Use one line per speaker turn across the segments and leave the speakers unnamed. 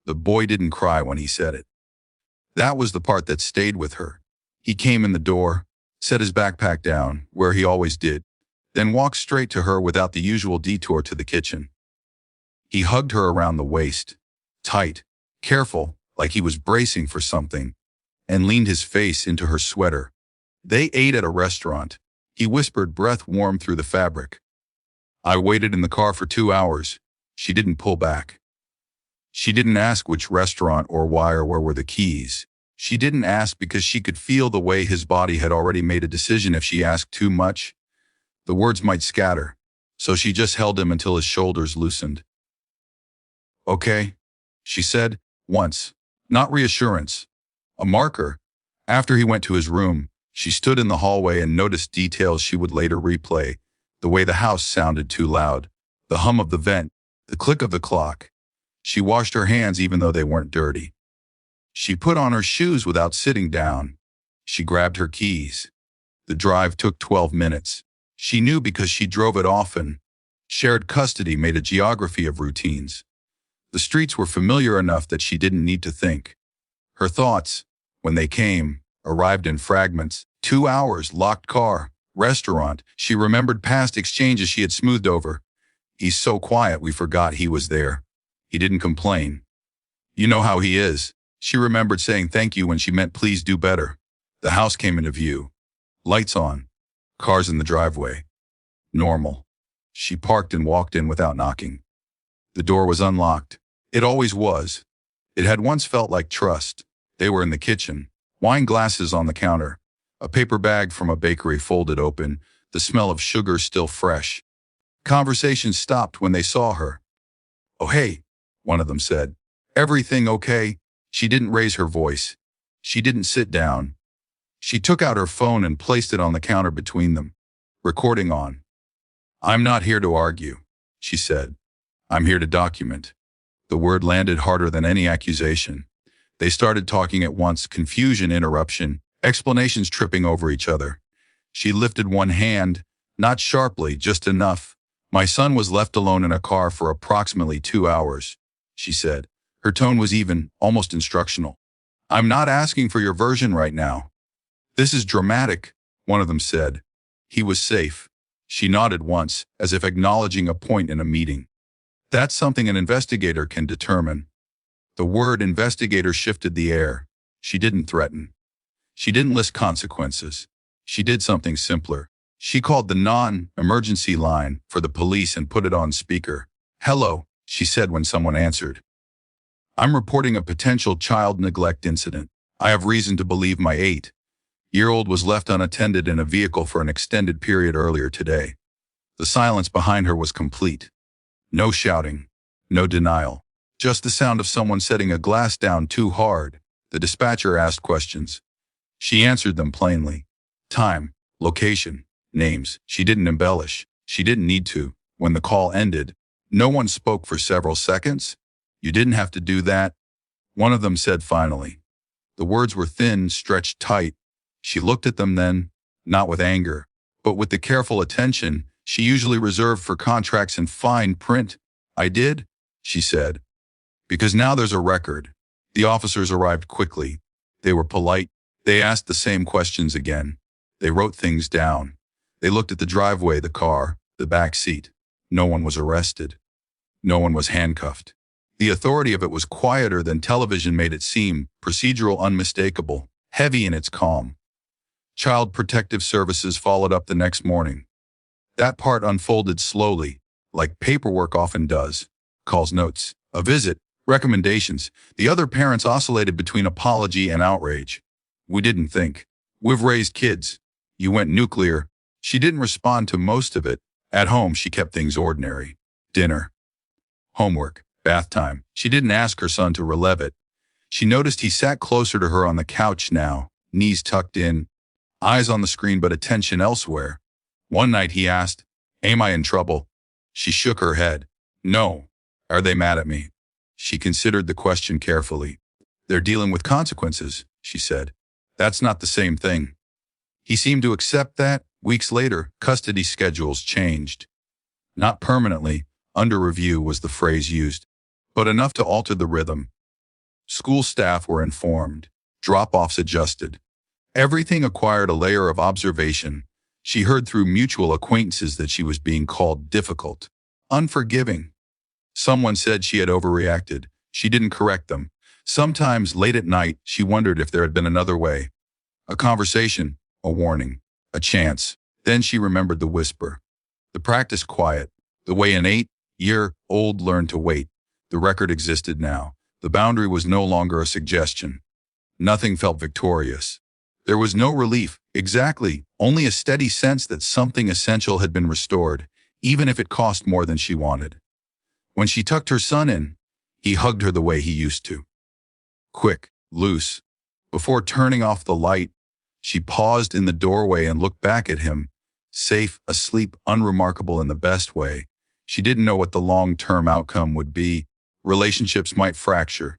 The boy didn't cry when he said it. That was the part that stayed with her. He came in the door, set his backpack down, where he always did, then walked straight to her without the usual detour to the kitchen. He hugged her around the waist, tight, careful, like he was bracing for something, and leaned his face into her sweater. They ate at a restaurant. He whispered, breath warm through the fabric. I waited in the car for 2 hours. She didn't pull back. She didn't ask which restaurant or why or where were the keys. She didn't ask because she could feel the way his body had already made a decision. If she asked too much, the words might scatter. So she just held him until his shoulders loosened. Okay, she said, once. Not reassurance. A marker. After he went to his room, she stood in the hallway and noticed details she would later replay. The way the house sounded too loud. The hum of the vent. The click of the clock. She washed her hands even though they weren't dirty. She put on her shoes without sitting down. She grabbed her keys. The drive took 12 minutes. She knew because she drove it often. Shared custody made a geography of routines. The streets were familiar enough that she didn't need to think. Her thoughts, when they came, arrived in fragments. 2 hours, locked car, restaurant. She remembered past exchanges she had smoothed over. He's so quiet we forgot he was there. He didn't complain. You know how he is. She remembered saying thank you when she meant please do better. The house came into view. Lights on. Cars in the driveway. Normal. She parked and walked in without knocking. The door was unlocked. It always was. It had once felt like trust. They were in the kitchen. Wine glasses on the counter. A paper bag from a bakery folded open. The smell of sugar still fresh. Conversation stopped when they saw her. Oh, hey, one of them said. Everything okay? She didn't raise her voice. She didn't sit down. She took out her phone and placed it on the counter between them. Recording on. I'm not here to argue, she said. I'm here to document. The word landed harder than any accusation. They started talking at once, confusion, interruption, explanations tripping over each other. She lifted one hand, not sharply, just enough. My son was left alone in a car for approximately 2 hours, she said. Her tone was even, almost instructional. I'm not asking for your version right now. This is dramatic, one of them said. He was safe. She nodded once, as if acknowledging a point in a meeting. That's something an investigator can determine. The word investigator shifted the air. She didn't threaten. She didn't list consequences. She did something simpler. She called the non-emergency line for the police and put it on speaker. Hello, she said when someone answered. I'm reporting a potential child neglect incident. I have reason to believe my 8-year-old was left unattended in a vehicle for an extended period earlier today. The silence behind her was complete. No shouting, no denial, just the sound of someone setting a glass down too hard. The dispatcher asked questions. She answered them plainly. Time, location, names. She didn't embellish. She didn't need to. When the call ended, no one spoke for several seconds. You didn't have to do that, one of them said finally. The words were thin, stretched tight. She looked at them then, not with anger, but with the careful attention she usually reserved for contracts in fine print. I did, she said. Because now there's a record. The officers arrived quickly. They were polite. They asked the same questions again. They wrote things down. They looked at the driveway, the car, the back seat. No one was arrested. No one was handcuffed. The authority of it was quieter than television made it seem, procedural, unmistakable, heavy in its calm. Child Protective Services followed up the next morning. That part unfolded slowly, like paperwork often does. Calls, notes, a visit, recommendations. The other parents oscillated between apology and outrage. We didn't think. We've raised kids. You went nuclear. She didn't respond to most of it. At home, she kept things ordinary. Dinner. Homework. Bath time. She didn't ask her son to relive it. She noticed he sat closer to her on the couch now, knees tucked in, eyes on the screen but attention elsewhere. One night he asked, Am I in trouble? She shook her head. No. Are they mad at me? She considered the question carefully. They're dealing with consequences, she said. That's not the same thing. He seemed to accept that. Weeks later, custody schedules changed. Not permanently, under review was the phrase used, but enough to alter the rhythm. School staff were informed. Drop-offs adjusted. Everything acquired a layer of observation. She heard through mutual acquaintances that she was being called difficult, unforgiving. Someone said she had overreacted. She didn't correct them. Sometimes, late at night, she wondered if there had been another way. A conversation, a warning, a chance. Then she remembered the whisper. The practice quiet, the way an 8-year-old learned to wait. The record existed now. The boundary was no longer a suggestion. Nothing felt victorious. There was no relief, exactly, only a steady sense that something essential had been restored, even if it cost more than she wanted. When she tucked her son in, he hugged her the way he used to. Quick, loose. Before turning off the light, she paused in the doorway and looked back at him, safe, asleep, unremarkable in the best way. She didn't know what the long-term outcome would be. Relationships might fracture.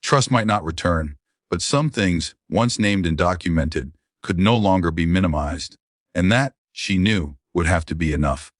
Trust might not return. But some things, once named and documented, could no longer be minimized. And that, she knew, would have to be enough.